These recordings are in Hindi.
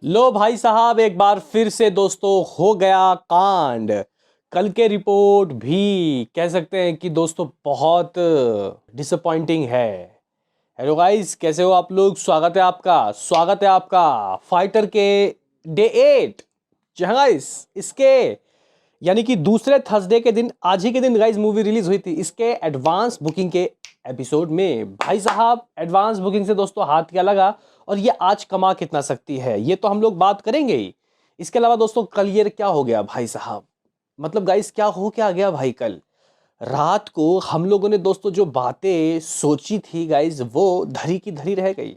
लो भाई साहब, एक बार फिर से दोस्तों हो गया कांड। कल के रिपोर्ट भी कह सकते हैं कि दोस्तों बहुत डिसअपॉइंटिंग है। हेलो गाइस, कैसे हो आप लोग? स्वागत है आपका फाइटर के डे 8। जहाँ गाइस इसके यानी कि दूसरे थर्सडे के दिन, आज ही के दिन गाइस मूवी रिलीज हुई थी। इसके एडवांस बुकिंग के एपिसोड में भाई साहब एडवांस बुकिंग से दोस्तों हाथ क्या लगा और ये आज कमा कितना सकती है, ये तो हम लोग बात करेंगे ही। इसके अलावा दोस्तों कल ये क्या हो गया भाई साहब, मतलब गाइस क्या गया भाई। कल रात को हम लोगों ने दोस्तों जो बातें सोची थी गाइस, वो धरी की धरी रह गई।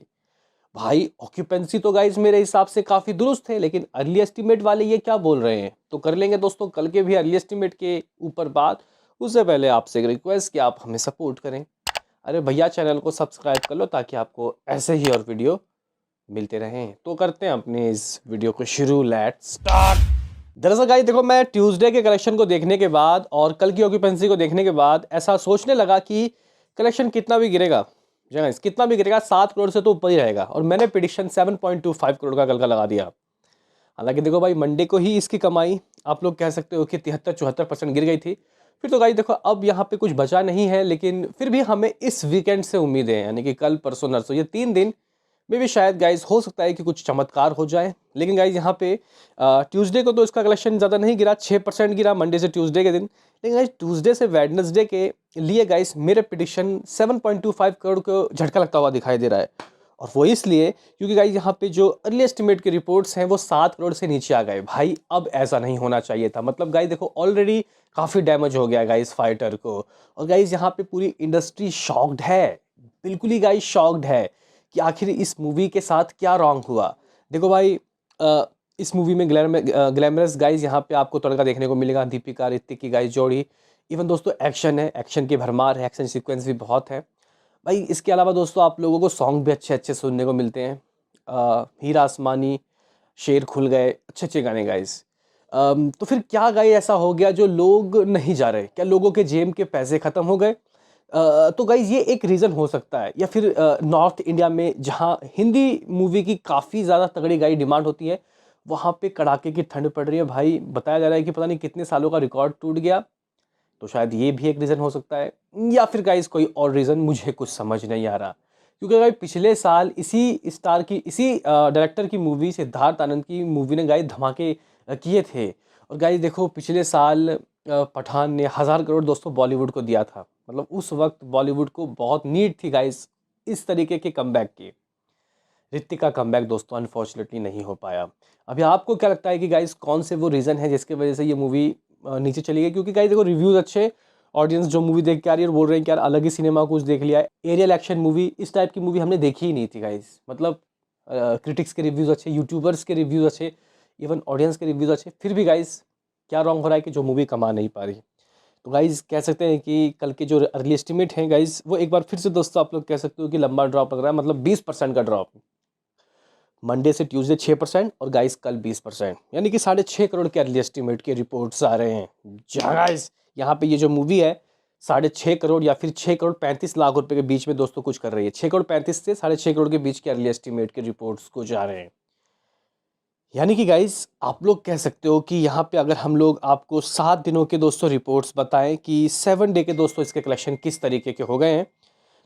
भाई ऑक्यूपेंसी तो गाइस मेरे हिसाब से काफी दुरुस्त है, लेकिन अर्ली एस्टिमेट वाले ये क्या बोल रहे हैं, तो कर लेंगे दोस्तों कल के भी अर्ली एस्टिमेट के ऊपर बात। उससे पहले आपसे एक रिक्वेस्ट कि आप हमें सपोर्ट करें। अरे भैया, चैनल को सब्सक्राइब कर लो ताकि आपको ऐसे ही और वीडियो मिलते रहें। तो करते हैं अपने इस वीडियो को शुरू, लेट्स स्टार्ट। दरअसल गाइस देखो, मैं ट्यूसडे के कलेक्शन को देखने के बाद और कल की ऑक्यूपेंसी को देखने के बाद ऐसा सोचने लगा कि कलेक्शन कितना भी गिरेगा, जी गाइस कितना भी गिरेगा, 7 करोड़ से तो ऊपर ही रहेगा। और मैंने प्रिडिक्शन 7.25 करोड़ का कल का लगा दिया। हालांकि देखो भाई, मंडे को ही इसकी कमाई आप लोग कह सकते हो कि 73-74% गिर गई थी। फिर तो गाइस देखो, अब यहाँ पे कुछ बचा नहीं है, लेकिन फिर भी हमें इस वीकेंड से उम्मीद है, यानी कि कल परसों नरसों ये 3 दिन में भी शायद गाइस हो सकता है कि कुछ चमत्कार हो जाए। लेकिन गाइस यहाँ पे ट्यूसडे को तो इसका कलेक्शन ज़्यादा नहीं गिरा, 6% गिरा मंडे से ट्यूसडे के दिन। लेकिन गाइस ट्यूसडे से वेडनेसडे के लिए गाइस मेरे प्रिडिक्शन 7.25 करोड़ को झटका लगता हुआ दिखाई दे रहा है। और वो इसलिए क्योंकि गाइस यहाँ पे जो अर्ली एस्टिमेट के रिपोर्ट्स हैं वो 7 करोड़ से नीचे आ गए। भाई अब ऐसा नहीं होना चाहिए था। मतलब गाइस देखो, ऑलरेडी काफ़ी डैमेज हो गया गाइस फाइटर को। और गाइस यहाँ पे पूरी इंडस्ट्री शॉक्ड है, बिल्कुल ही गाइस शॉक्ड है कि आखिर इस मूवी के साथ क्या रॉन्ग हुआ। देखो भाई, इस मूवी में ग्लैमरस गाइस यहाँ पे आपको तड़का देखने को मिलेगा, दीपिका ऋतिक की गाइस जोड़ी। इवन दोस्तों एक्शन है, एक्शन की भरमार है, एक्शन सीक्वेंस भी बहुत है भाई। इसके अलावा दोस्तों आप लोगों को सॉन्ग भी अच्छे अच्छे सुनने को मिलते हैं। हीरा आसमानी, शेर खुल गए, अच्छे अच्छे गाने गाइस। तो फिर क्या गाइस ऐसा हो गया जो लोग नहीं जा रहे? क्या लोगों के जेब के पैसे ख़त्म हो गए? तो गाइस ये एक रीज़न हो सकता है। या फिर नॉर्थ इंडिया में जहाँ हिंदी मूवी की काफ़ी ज़्यादा तगड़ी गाइस डिमांड होती है, वहाँ पे कड़ाके की ठंड पड़ रही है भाई। बताया जा रहा है कि पता नहीं कितने सालों का रिकॉर्ड टूट गया। तो शायद ये भी एक रीज़न हो सकता है, या फिर गाइस कोई और रीज़न, मुझे कुछ समझ नहीं आ रहा। क्योंकि गाइस पिछले साल इसी स्टार की, इसी डायरेक्टर की मूवी, सिद्धार्थ आनंद की मूवी ने गाइस धमाके किए थे। और गाइस देखो, पिछले साल पठान ने 1000 करोड़ दोस्तों बॉलीवुड को दिया था। मतलब उस वक्त बॉलीवुड को बहुत नीड थी गाइस इस तरीके के कमबैक की। ऋतिक का कमबैक दोस्तों अनफॉर्चुनेटली नहीं हो पाया। अभी आपको क्या लगता है कि गाइस कौन से वो रीज़न है जिसकी वजह से ये मूवी नीचे चली गई? क्योंकि गाइस देखो, रिव्यूज़ अच्छे, ऑडियंस जो मूवी देख के आ रही है बोल रहे हैं कि यार अलग ही सिनेमा कुछ देख लिया है। एरियल एक्शन मूवी, इस टाइप की मूवी हमने देखी ही नहीं थी गाइस। मतलब क्रिटिक्स के रिव्यूज़ अच्छे, यूट्यूबर्स के रिव्यूज़ अच्छे, इवन ऑडियंस के रिव्यूज़ अच्छे, फिर भी गाइस क्या रॉन्ग हो रहा है कि जो मूवी कमा नहीं पा रही। तो गाइस कह सकते हैं कि कल के जो अर्ली एस्टिमेट हैं गाइस, वो एक बार फिर से दोस्तों आप लोग कह सकते हो कि लंबा ड्रॉप लग रहा है। मतलब 20% का ड्रॉप मंडे से ट्यूसडे, 6%, और गाइस कल 20%, यानी कि 6.5 करोड़ के अर्ली एस्टिमेट के रिपोर्ट्स आ रहे हैं। जहाँ गाइस यहाँ पे ये जो मूवी है 6.5 करोड़ या फिर 6 करोड़ 35 लाख रुपए के बीच में दोस्तों कुछ कर रही है। 6 करोड़ 35 से 6.5 करोड़ के बीच के अर्ली एस्टिमेट के रिपोर्ट्स कुछ आ रहे हैं। यानी कि गाइस आप लोग कह सकते हो कि यहाँ पे अगर हम लोग आपको 7 दिनों के दोस्तों रिपोर्ट्स बताएं कि 7 डे के दोस्तों इसके कलेक्शन किस तरीके के हो गए हैं,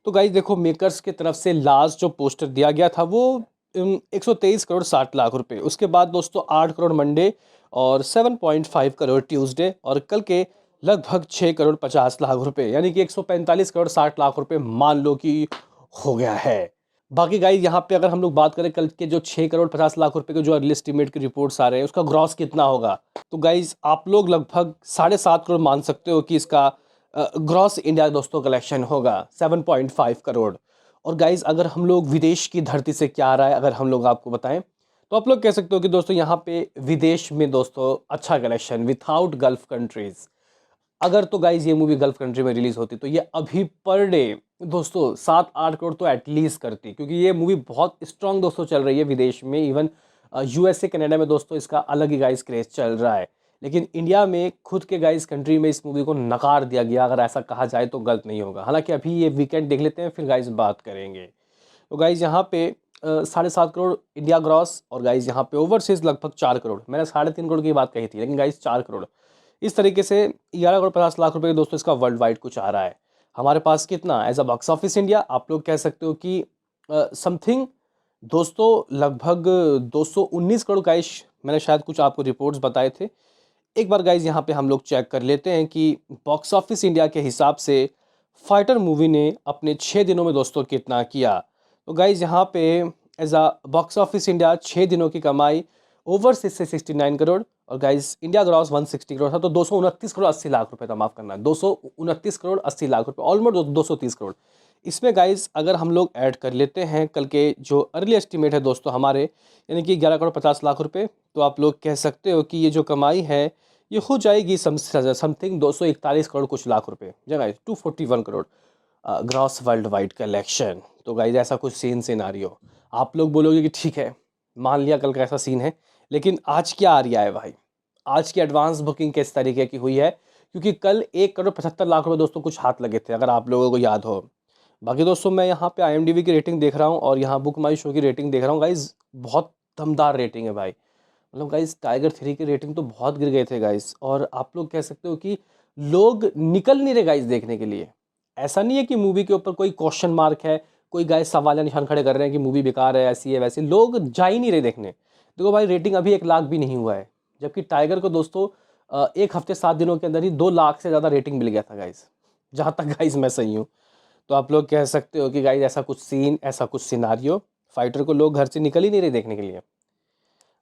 तो गाइस देखो, मेकर्स की तरफ से लास्ट जो पोस्टर दिया गया था वो 123 करोड़ 60 लाख रुपए। उसके बाद दोस्तों 8 करोड़ मंडे और 7.5 करोड़ ट्यूसडे, और कल के लगभग 6 करोड़ 50 लाख रुपए, यानी कि 145 करोड़ 60 लाख रुपए मान लो कि हो गया है। बाकी गाइस यहाँ पे अगर हम लोग बात करें कल के जो 6 करोड़ 50 लाख रुपए के जो अर्ली एस्टिमेट के रिपोर्ट्स आ रहे हैं, उसका ग्रॉस कितना होगा, तो गाइस आप लोग लगभग 7.5 करोड़ मान सकते हो कि इसका ग्रॉस इंडिया दोस्तों कलेक्शन होगा 7.5 करोड़। और गाइज अगर हम लोग विदेश की धरती से क्या आ रहा है अगर हम लोग आपको बताएं, तो आप लोग कह सकते हो कि दोस्तों यहाँ पे विदेश में दोस्तों अच्छा कलेक्शन विथआउट गल्फ कंट्रीज। अगर तो गाइज ये मूवी गल्फ कंट्री में रिलीज होती तो ये अभी पर डे दोस्तों 7-8 करोड़ तो एटलीस्ट करती, क्योंकि ये मूवी बहुत स्ट्रांग दोस्तों चल रही है विदेश में। इवन यूएसए कनाडा में दोस्तों इसका अलग ही गाइज क्रेज चल रहा है। लेकिन इंडिया में खुद के गाइज कंट्री में इस मूवी को नकार दिया गया, अगर ऐसा कहा जाए तो गलत नहीं होगा। हालांकि अभी ये वीकेंड देख लेते हैं, फिर गाइज बात करेंगे। तो गाइज यहाँ पे 7.5 करोड़ इंडिया ग्रॉस, और गाइज यहाँ पे ओवरसीज लगभग 4 करोड़। मैंने 3.5 करोड़ की बात कही थी, लेकिन गाइज 4 करोड़। इस तरीके से 11 करोड़ 50 लाख रुपए दोस्तों इसका वर्ल्ड वाइड कुछ आ रहा है। हमारे पास कितना as a box office India आप लोग कह सकते हो कि समथिंग दोस्तों लगभग 219 करोड़ गाइस, मैंने शायद कुछ आपको रिपोर्ट्स बताए थे। एक बार गाइज यहाँ पे हम लोग चेक कर लेते हैं कि बॉक्स ऑफिस इंडिया के हिसाब से फाइटर मूवी ने अपने 6 दिनों में दोस्तों कितना किया। तो गाइज यहाँ पे as a box office India 6 दिनों की कमाई ओवरसीज से 69 करोड़, और गाइज इंडिया ग्रॉस 160 करोड़ था। तो 229 करोड़ 80 लाख रुपए था, माफ करना, 229 करोड़ 80 लाख रुपए, ऑलमोस्ट 230 करोड़। इसमें गाइज अगर हम लोग ऐड कर लेते हैं कल के जो अर्ली एस्टिमेट है दोस्तों हमारे, यानी कि 11 करोड़ 50 लाख रुपए, तो आप लोग कह सकते हो कि ये जो कमाई है ये हो जाएगी समथिंग 241 करोड़ कुछ लाख रुपए, जगह 241 crore gross world wide collection. तो गाइज ऐसा कुछ सिनारियो, आप लोग बोलोगे कि ठीक है मान लिया कल का ऐसा सीन है, लेकिन आज क्या आ रहा है भाई, आज की एडवांस बुकिंग किस तरीके की हुई है, क्योंकि कल 1 करोड़ 75 लाख रुपए दोस्तों कुछ हाथ लगे थे, अगर आप लोगों को याद हो। बाकी दोस्तों मैं यहाँ पे IMDb की रेटिंग देख रहा हूँ और यहाँ बुक माई शो की रेटिंग देख रहा हूँ गाइज, बहुत दमदार रेटिंग है भाई। मतलब गाइज टाइगर 3 की रेटिंग तो बहुत गिर गए थे गाइज, और आप लोग कह सकते हो कि लोग निकल नहीं रहे गाइज देखने के लिए। ऐसा नहीं है कि मूवी के ऊपर कोई क्वेश्चन मार्क है, कोई गाइज सवाल या निशान खड़े कर रहे हैं कि मूवी बेकार है, ऐसी है वैसी, लोग जा ही नहीं रहे देखने। देखो भाई रेटिंग अभी 1 लाख भी नहीं हुआ है, जबकि टाइगर को दोस्तों एक हफ्ते 7 दिनों के अंदर ही 2 लाख से ज़्यादा रेटिंग मिल गया था गाइज, जहाँ तक गाइज मैं सही हूँ। तो आप लोग कह सकते हो कि गाइज ऐसा कुछ सीन, ऐसा कुछ सिनारियो, फाइटर को लोग घर से निकल ही नहीं रहे देखने के लिए।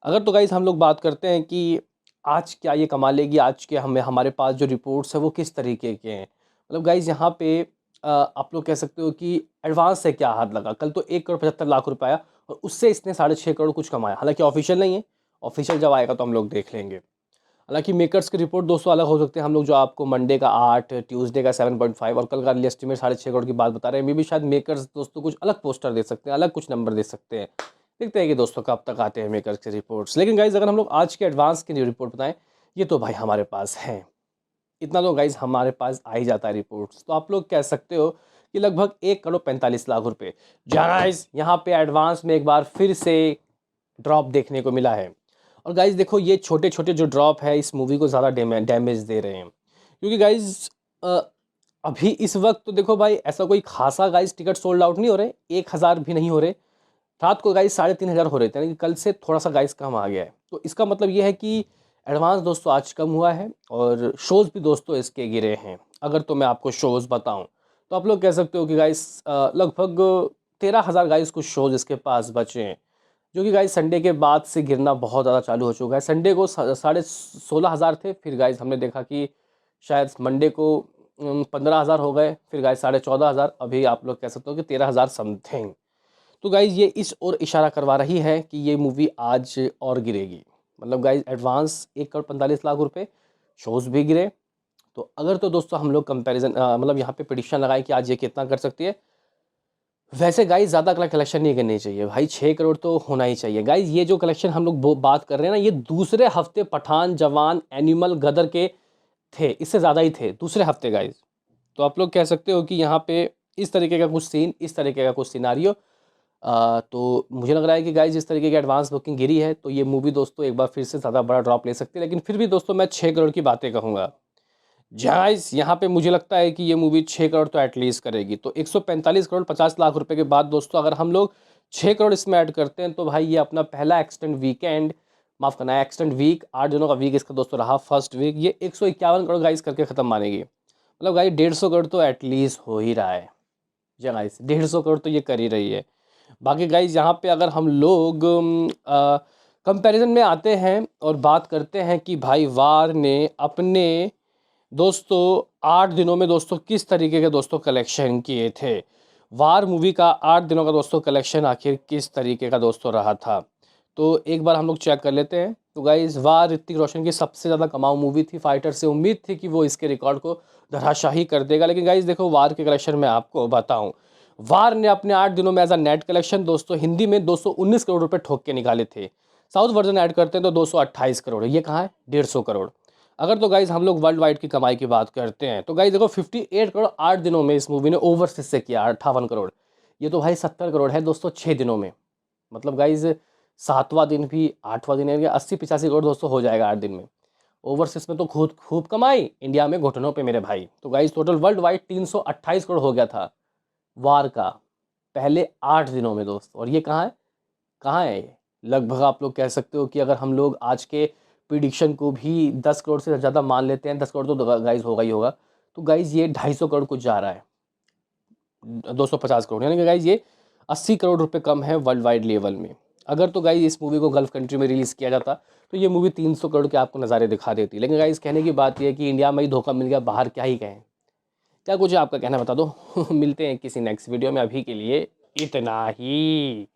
अगर तो गाइज हम लोग बात करते हैं कि आज क्या ये कमा लेगी, आज के हमें हमारे पास जो रिपोर्ट्स है वो किस तरीके के हैं, मतलब गाइज यहाँ पे आप लोग कह सकते हो कि एडवांस से क्या हाथ लगा। कल तो 1 करोड़ 75 लाख रुपए आया, और उससे इसने 6.5 करोड़ कुछ कमाया। हालांकि ऑफिशियल नहीं है, ऑफिशियल जब आएगा तो हम लोग देख लेंगे। हालांकि मेकर्स की रिपोर्ट दोस्तों अलग हो सकते हैं, हम लोग जो आपको मंडे का 8, ट्यूसडे का 7.5 और कल का अर्ली एस्टिमेट 6.5 करोड़ की बात बता रहे हैं। मे भी शायद मेकर्स दोस्तों कुछ अलग पोस्टर दे सकते हैं, अलग कुछ नंबर दे सकते हैं। देखते हैं कि दोस्तों कब तक आते हैं मेकर्स के रिपोर्ट्स। लेकिन गाइज अगर हम लोग आज के एडवांस की रिपोर्ट बताएं, ये तो भाई हमारे पास है, इतना तो गाइज हमारे पास आ ही जाता है रिपोर्ट्स। तो आप लोग कह सकते हो कि लगभग 1 करोड़ 45 लाख रुपए गाइज यहाँ पे एडवांस में एक बार फिर से ड्रॉप देखने को मिला है। और गाइज देखो ये छोटे छोटे जो ड्रॉप है इस मूवी को ज़्यादा डैमेज दे रहे हैं, क्योंकि गाइज अभी इस वक्त तो देखो भाई ऐसा कोई खासा गाइज टिकट सोल्ड आउट नहीं हो रहे, 1,000 भी नहीं हो रहे। रात को गाइज 3,500 हो रहे थे, यानी कि कल से थोड़ा सा गाइज कम आ गया है। तो इसका मतलब ये है कि एडवांस दोस्तों आज कम हुआ है, और शोज़ भी दोस्तों इसके गिरे हैं। अगर तो मैं आपको शोज़ बताऊं तो आप लोग कह सकते हो कि गाइज लगभग 13,000 गाइज कुछ शोज़ इसके पास बचे हैं, जो कि गाइज संडे के बाद से गिरना बहुत ज़्यादा चालू हो चुका है। संडे को 16,500 थे, फिर गाइज हमने देखा कि शायद मंडे को 15,000 हो गए, फिर गाइज 14,500, अभी आप लोग कह सकते हो कि 13,000 समथिंग। तो गाइज ये इस ओर इशारा करवा रही है कि ये मूवी आज और गिरेगी। मतलब गाइज एडवांस 1 करोड़ 45 लाख रुपए, शोज़ भी गिरे। तो अगर तो दोस्तों हम लोग कंपैरिजन मतलब यहाँ पे प्रेडिक्शन लगाएं कि आज ये कितना कर सकती है, वैसे गाइज ज़्यादा कलेक्शन नहीं करनी चाहिए भाई, 6 करोड़ तो होना ही चाहिए। गाइज ये जो कलेक्शन हम लोग बात कर रहे हैं ना, ये दूसरे हफ्ते पठान, जवान, एनिमल, गदर के थे, इससे ज़्यादा ही थे दूसरे हफ्ते गाइज। तो आप लोग कह सकते हो कि यहाँ पे इस तरीके का कुछ सीन, इस तरीके का कुछ सिनारियो। तो मुझे लग रहा है कि गाइज इस तरीके की एडवांस बुकिंग गिरी है तो ये मूवी दोस्तों एक बार फिर से ज़्यादा बड़ा ड्रॉप ले सकती है। लेकिन फिर भी दोस्तों मैं 6 करोड़ की बातें कहूँगा। गाइज यहाँ पे मुझे लगता है कि ये मूवी 6 करोड़ तो एटलीस्ट करेगी। तो 145 करोड़ 50 लाख रुपए के बाद दोस्तों अगर हम लोग 6 करोड़ इसमें ऐड करते हैं, तो भाई ये अपना पहला एक्सटेंड वीकेंड, माफ़ करना है एक्सटेंड वीक, 8 दिनों का वीक इसका दोस्तों रहा फर्स्ट वीक, ये 151 करोड़ गाइज करके ख़त्म मानेगी। मतलब गाइज 150 करोड़ तो एटलीस्ट हो ही रहा है। जी गाइज 150 करोड़ तो ये कर ही रही है। बाकी गाइज यहाँ पे अगर हम लोग कंपैरिजन में आते हैं और बात करते हैं कि भाई वार ने अपने दोस्तों 8 दिनों में दोस्तों किस तरीके के दोस्तों कलेक्शन किए थे, वार मूवी का 8 दिनों का दोस्तों कलेक्शन आखिर किस तरीके का दोस्तों रहा था, तो एक बार हम लोग चेक कर लेते हैं। तो गाइज वार ऋतिक रोशन की सबसे ज़्यादा कमाऊ मूवी थी, फाइटर से उम्मीद थी कि वो इसके रिकॉर्ड को धराशाही कर देगा। लेकिन गाइज देखो वार के कलेक्शन में आपको बताऊं, वार ने अपने 8 दिनों में एज अ नेट कलेक्शन दोस्तों हिंदी में 219 करोड़ रुपए ठोक के निकाले थे। साउथ वर्जन ऐड करते हैं तो 228 करोड़, ये कहाँ है 150 करोड़। अगर तो गाइज हम लोग वर्ल्ड वाइड की कमाई की बात करते हैं तो गाइज देखो 58 करोड़ 8 दिनों में इस मूवी ने ओवरसीज से किया 58 करोड़। ये तो भाई 70 करोड़ है दोस्तों 6 दिनों में। मतलब गाइज 7वां दिन भी 8वां दिन है, 80-85 करोड़ दोस्तों हो जाएगा 8 दिन में। ओवरसीज में तो खूब खूब कमाई, इंडिया में घुटनों पे मेरे भाई। तो guys total world wide 328 crore हो गया था वार का पहले 8 दिनों में दोस्त। और ये कहाँ है, कहाँ है ये? लगभग आप लोग कह सकते हो कि अगर हम लोग आज के प्रिडिक्शन को भी 10 करोड़ से ज़्यादा मान लेते हैं, 10 करोड़ तो गाइज होगा ही होगा, तो गाइज ये 250 करोड़ कुछ जा रहा है, 250 करोड़, यानी कि गाइज ये 80 करोड़ रुपए कम है वर्ल्ड वाइड लेवल में। अगर तो गाइज इस मूवी को गल्फ कंट्री में रिलीज़ किया जाता तो ये मूवी 300 करोड़ के आपको नज़ारे दिखा देती। लेकिन गाइज कहने की बात यह है कि इंडिया में ही धोखा मिल गया, बाहर क्या ही कहें। क्या कुछ है आपका कहना बता दो। मिलते हैं किसी नेक्स्ट वीडियो में, अभी के लिए इतना ही।